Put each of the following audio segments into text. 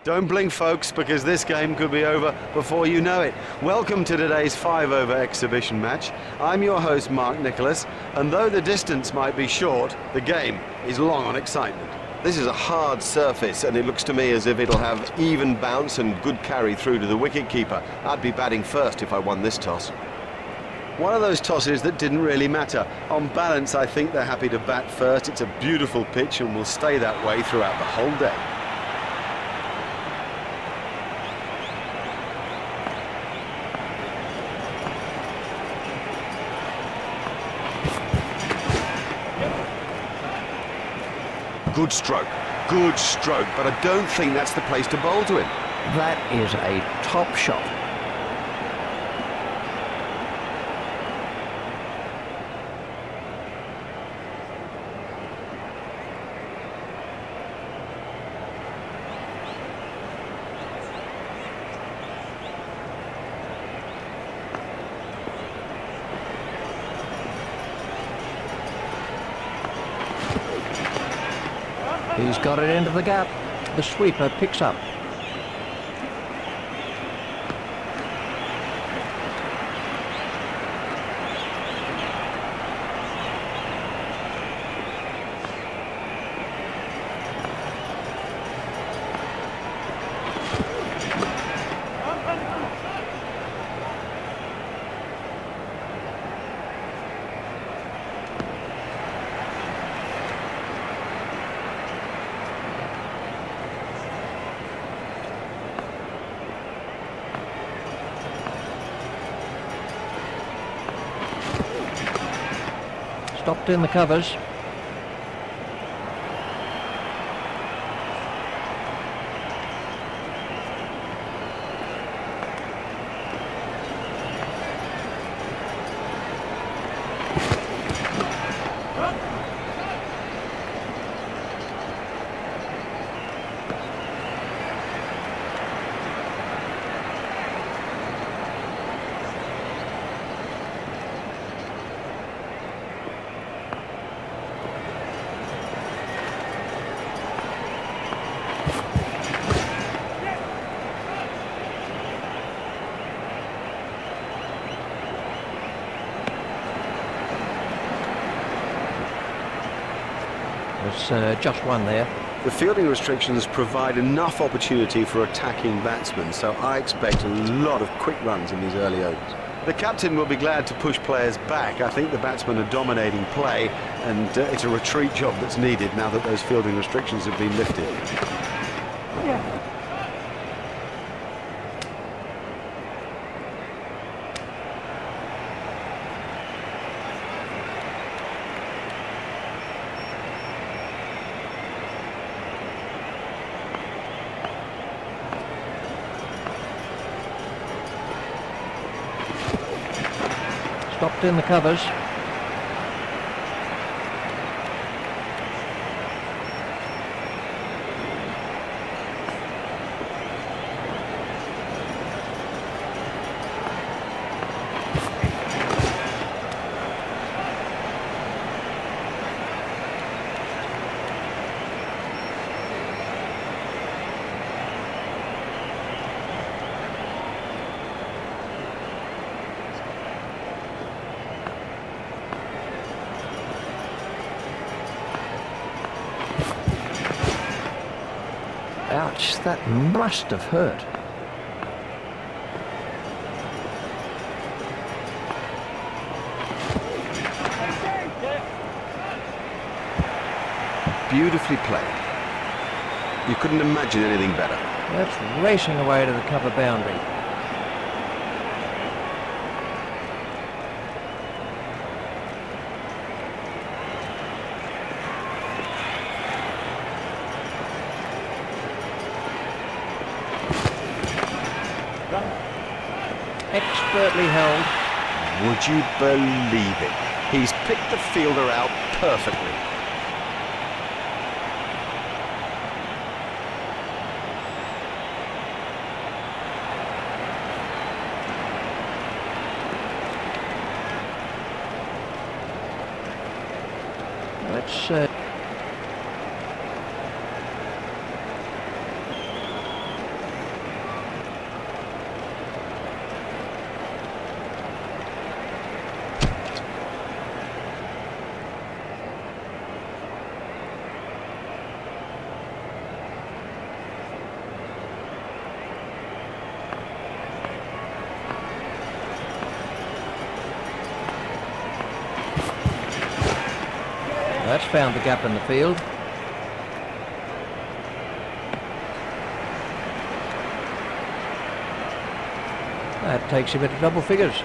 Don't blink, folks, because this game could be over before you know it. Welcome to today's 5-over exhibition match. I'm your host, Mark Nicholas, and though the distance might be short, the game is long on excitement. This is a hard surface, and it looks to me as if it'll have even bounce and good carry through to the wicket-keeper. I'd be batting first if I won this toss. One of those tosses that didn't really matter. On balance, I think they're happy to bat first. It's a beautiful pitch and will stay that way throughout the whole day. Good stroke, but I don't think that's the place to bowl to him. That is a top shot. He's got it into the gap. The sweeper picks up. Stopped in the covers. There's just one there. The fielding restrictions provide enough opportunity for attacking batsmen, so I expect a lot of quick runs in these early overs. The captain will be glad to push players back. I think the batsmen are dominating play, and it's a retreat job that's needed now that those fielding restrictions have been lifted. Stopped in the covers. Ouch, that must have hurt. Beautifully played. You couldn't imagine anything better. That's racing away to the cover boundary. Expertly held. Would you believe it? He's picked the fielder out perfectly. That's found the gap in the field. That takes him into double figures.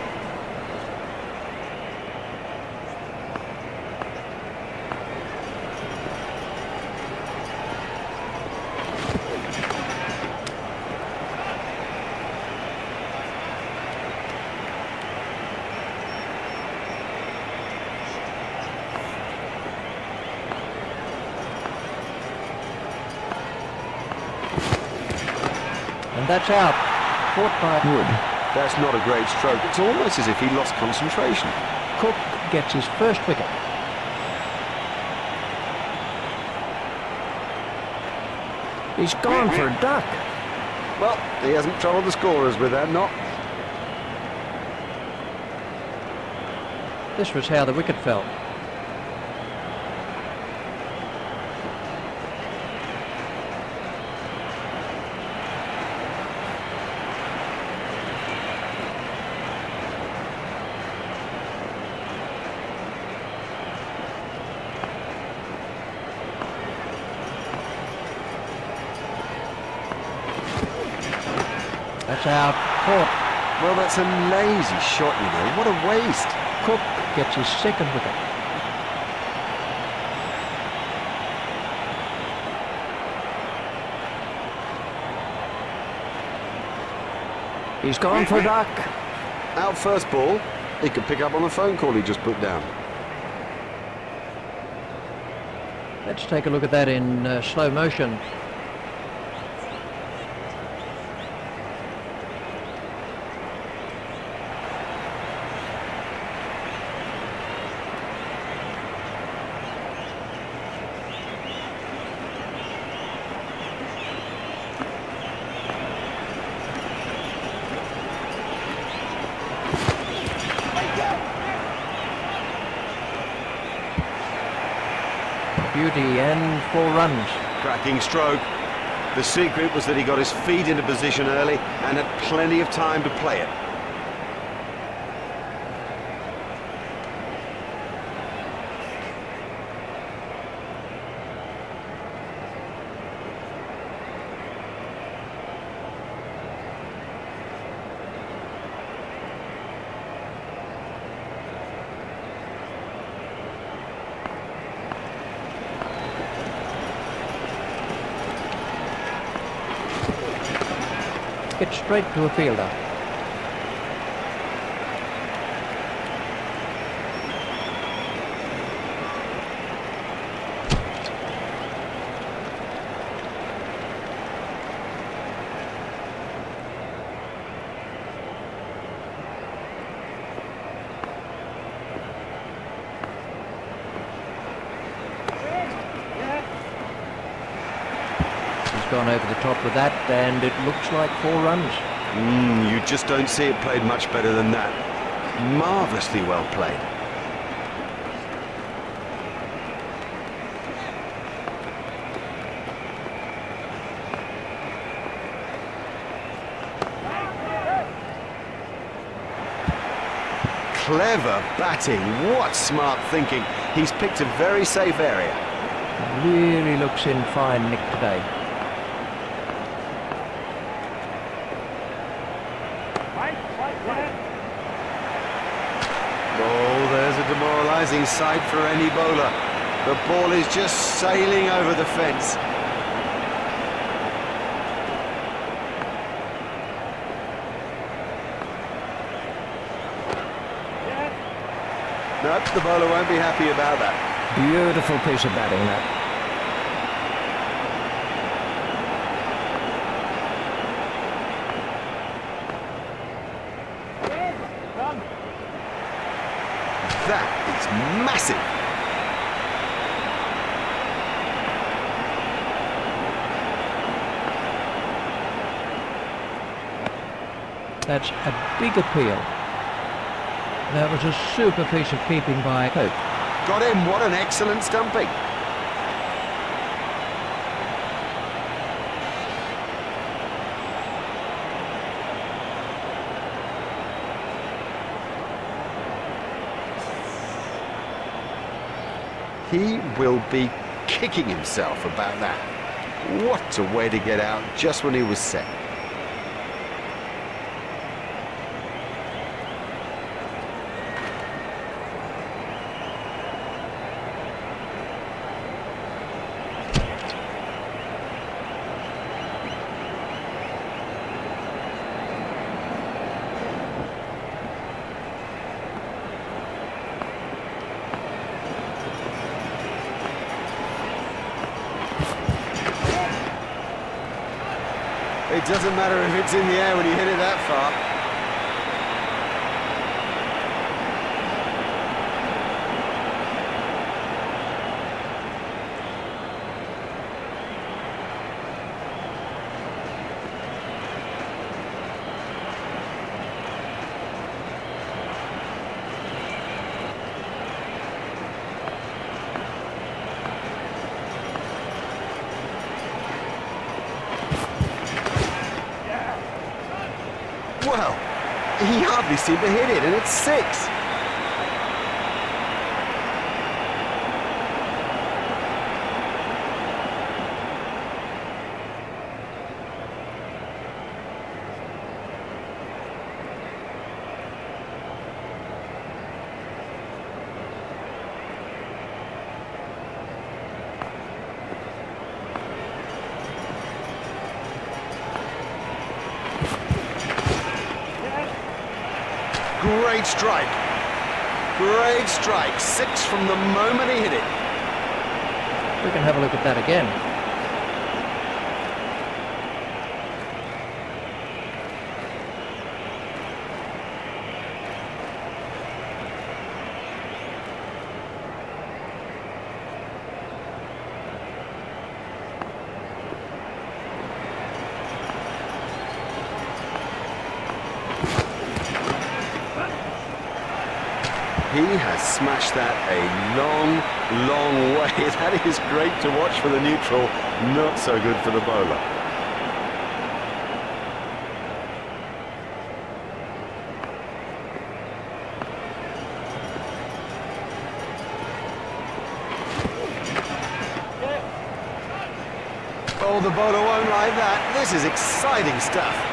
And that's out. Caught by Wood. That's not a great stroke. It's almost as if he lost concentration. Cook gets his first wicket. He's gone for a duck. Well, he hasn't troubled the scorers with that knock. This was how the wicket fell. That's out. Caught. Well, that's a lazy shot, you know. What a waste. Cook gets his second wicket. He's gone for a duck. Out first ball. He could pick up on the phone call he just put down. Let's take a look at that in slow motion. Beauty and 4 runs. Cracking stroke. The secret was that he got his feet into position early and had plenty of time to play it. Hit straight to a fielder. Gone over the top with that, and it looks like 4 runs. You just don't see it played much better than that. Marvellously well played. Clever batting. What smart thinking. He's picked a very safe area. Really looks in fine nick today. Oh, there's a demoralising sight for any bowler. The ball is just sailing over the fence. Nope, the bowler won't be happy about that. Beautiful piece of batting, that. That is massive. That's a big appeal. That was a super piece of keeping by Cope. Got him. What an excellent stumping. He will be kicking himself about that. What a way to get out just when he was set. It doesn't matter if it's in the air when you hit it that far. Well, he hardly seemed to hit it, and it's 6. Great strike. Great strike. 6 from the moment he hit it. We can have a look at that again. He has smashed that a long, long way. That is great to watch for the neutral, not so good for the bowler. Oh, the bowler won't like that. This is exciting stuff.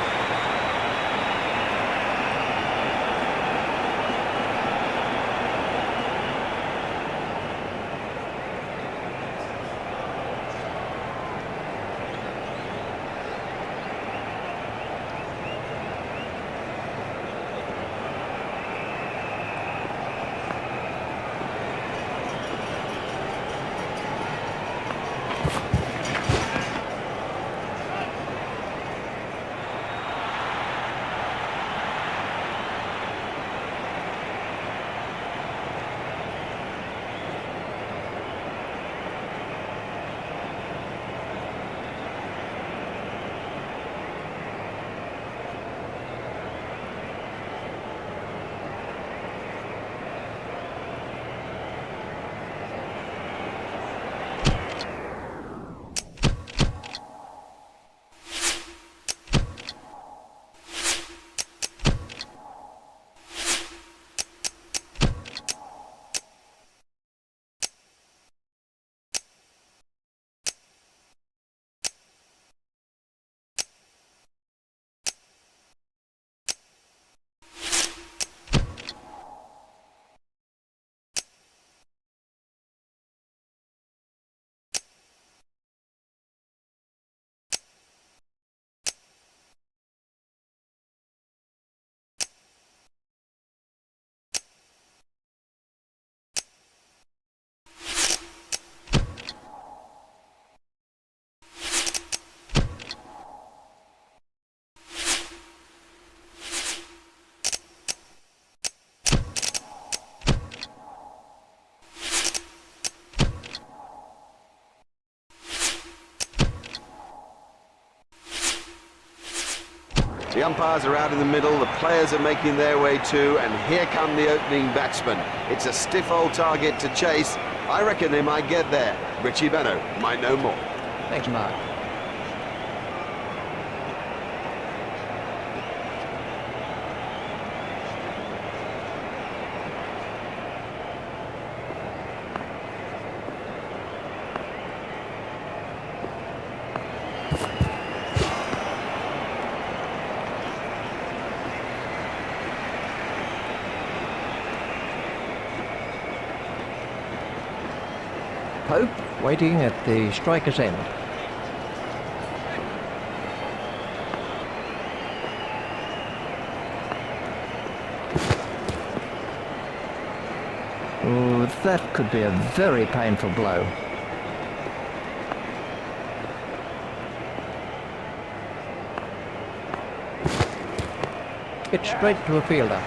The umpires are out in the middle, the players are making their way too, and here come the opening batsmen. It's a stiff old target to chase. I reckon they might get there. Richie Berrington might know more. Thanks, Mark. hope waiting at the striker's end. Oh, that could be a very painful blow. It's straight to a fielder.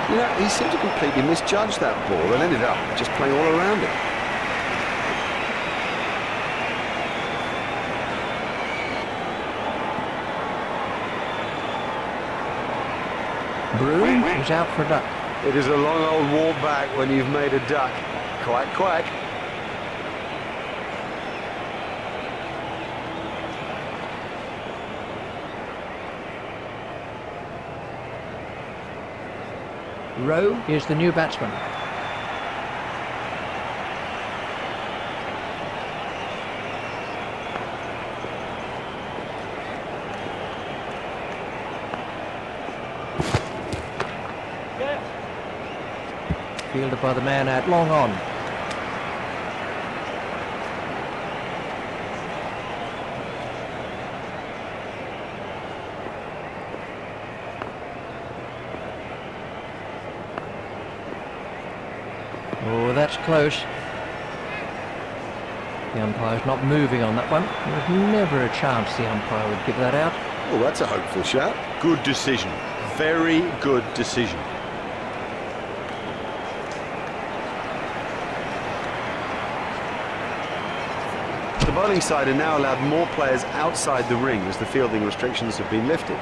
You know, he seemed to completely misjudge that ball and ended up just playing all around it. Broom is out for a duck. It is a long old walk back when you've made a duck. Quack, quack. Rowe is the new batsman. Fielded by the man out long on. Oh, that's close. The umpire's not moving on that one. There's never a chance the umpire would give that out. Oh, that's a hopeful shout. Good decision. Very good decision. The bowling side are now allowed more players outside the ring as the fielding restrictions have been lifted.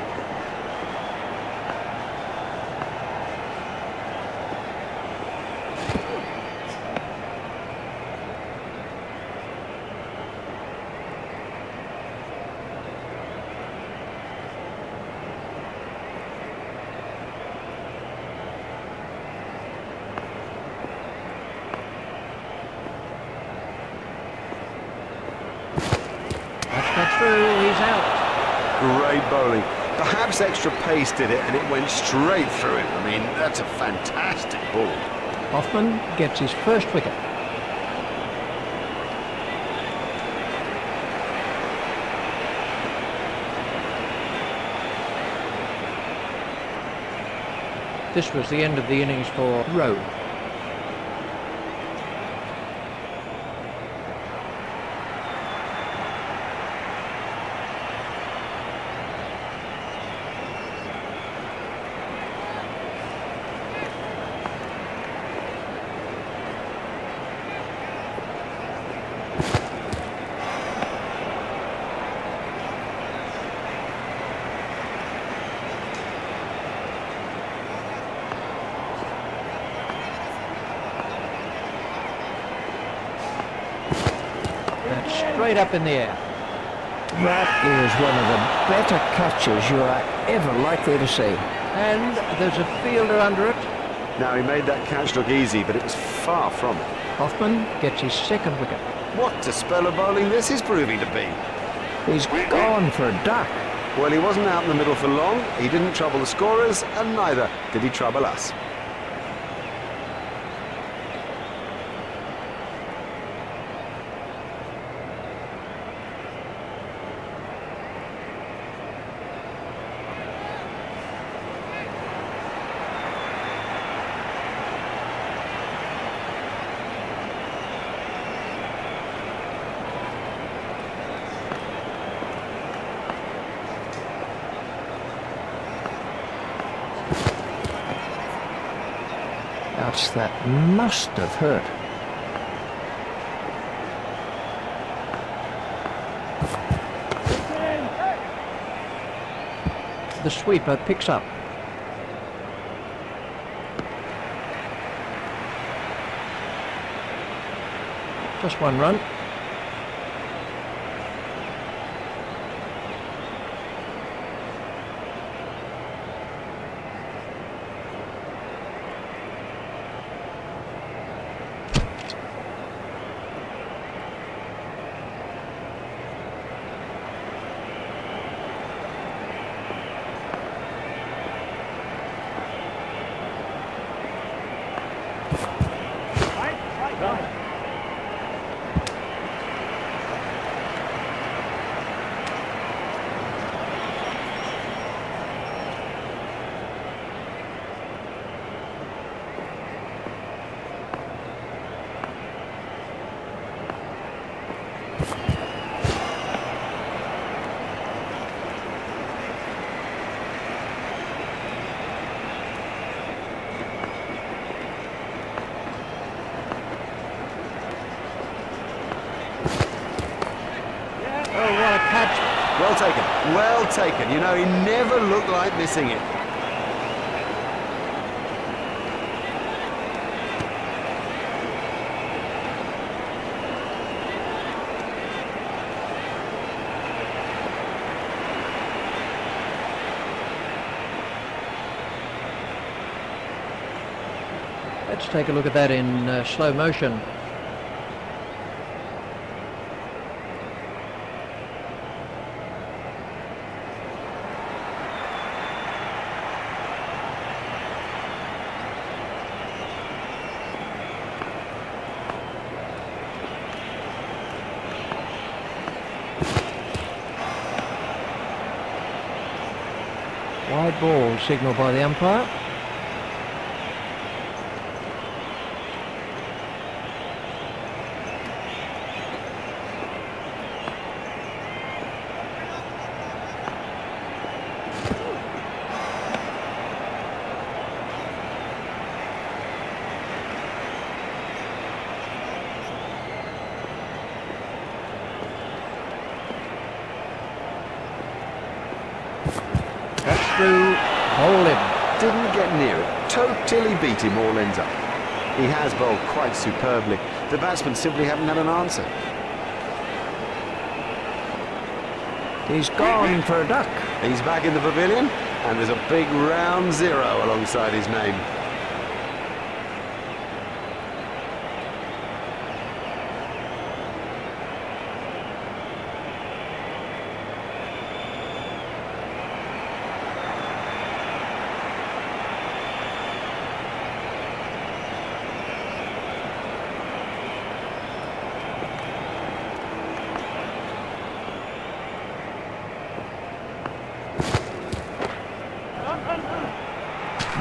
He's out. Great bowling. Perhaps extra pace did it and it went straight through him. I mean, that's a fantastic ball. Hoffman gets his first wicket. This was the end of the innings for Rowe. Straight up in the air. That is one of the better catches you are ever likely to see. And there's a fielder under it. Now, he made that catch look easy, but it was far from it. Hoffman gets his second wicket. What a spell of bowling this is proving to be. He's gone for a duck. Well, he wasn't out in the middle for long, he didn't trouble the scorers, and neither did he trouble us. Ouch, that must have hurt. The sweeper picks up. Just one run. Well taken, well taken. You know, he never looked like missing it. Let's take a look at that in slow motion. Wide ball signalled by the umpire. That's through, hole in. Didn't get near it. Totally beat him all ends up. He has bowled quite superbly. The batsmen simply haven't had an answer. He's gone for a duck. He's back in the pavilion, and there's a big round 0 alongside his name.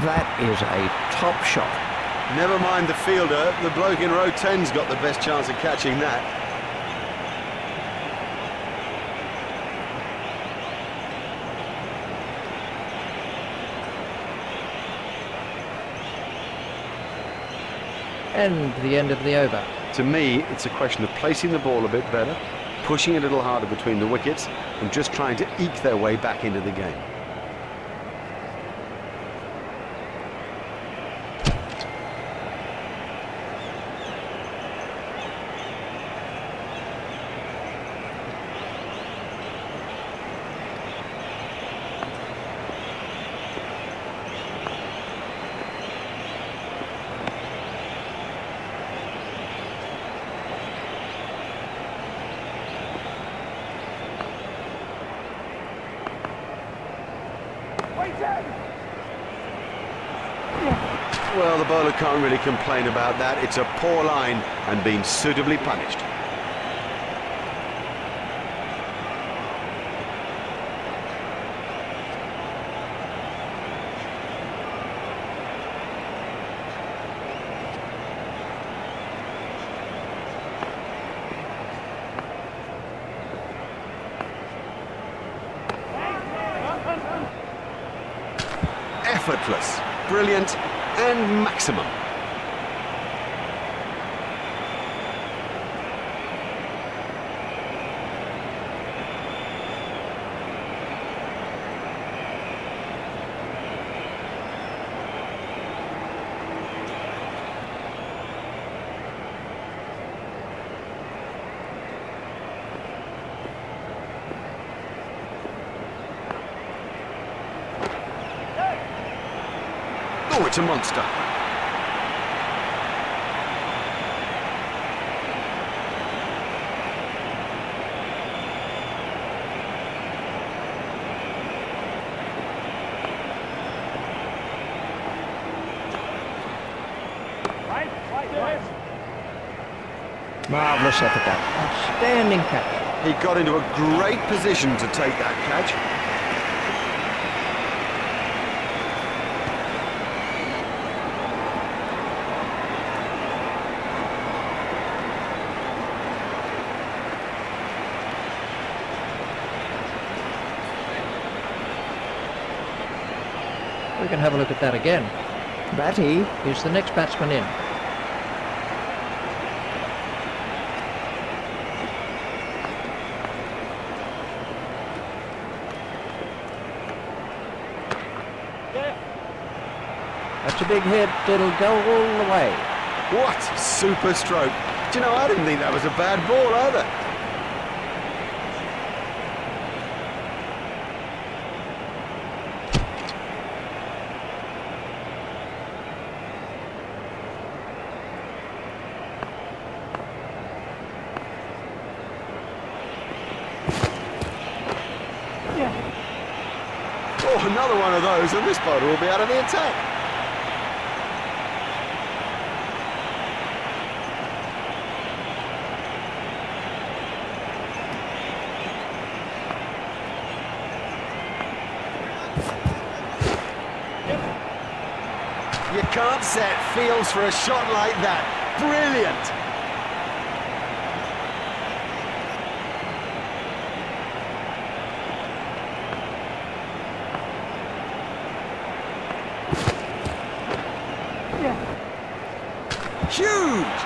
That is a top shot. Never mind the fielder, the bloke in row 10's got the best chance of catching that. And the end of the over. To me, it's a question of placing the ball a bit better, pushing a little harder between the wickets, and just trying to eke their way back into the game. Well, the bowler can't really complain about that. It's a poor line and been suitably punished. Effortless, brilliant, and maximum. Oh, it's a monster. Marvellous effort that. Outstanding catch. He got into a great position to take that catch. We can have a look at that again. Batty. Is the next batsman in? That's a big hit. It'll go all the way. What super stroke. Do you know, I didn't think that was a bad ball either. Oh, another one of those, and this bowler will be out of the attack. You can't set fields for a shot like that. Brilliant! Huge!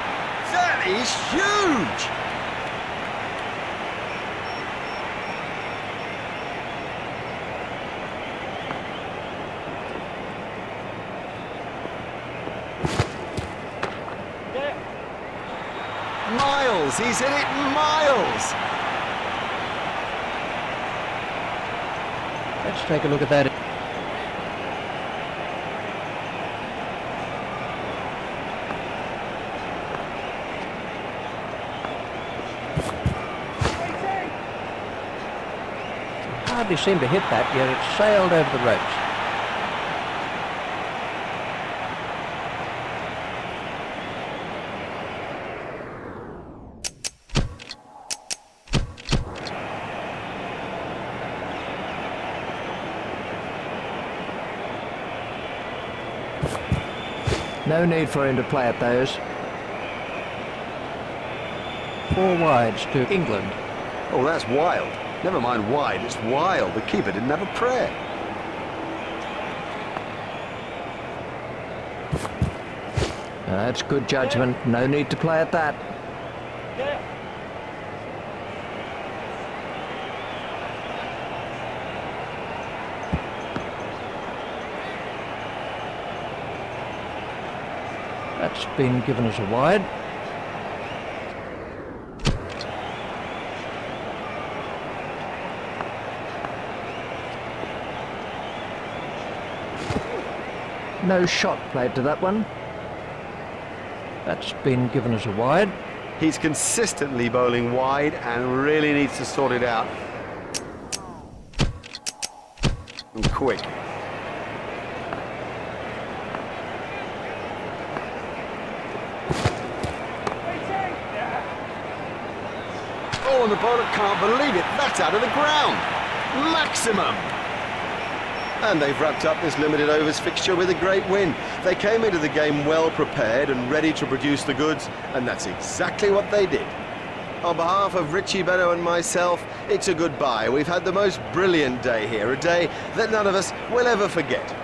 That is huge! Miles! He's hit it miles! Let's take a look at that. Hardly seemed to hit that, yet it sailed over the ropes. No need for him to play at those. 4 wides to England. Oh, that's wild. Never mind wide, it's wild. The keeper didn't have a prayer. That's good judgment. No need to play at that. That's been given as a wide. No shot played to that one. That's been given as a wide. He's consistently bowling wide and really needs to sort it out. And quick. Oh, and the bowler can't believe it. That's out of the ground. Maximum. And they've wrapped up this limited overs fixture with a great win. They came into the game well prepared and ready to produce the goods, and that's exactly what they did. On behalf of Richie Berrington and myself, it's a goodbye. We've had the most brilliant day here, a day that none of us will ever forget.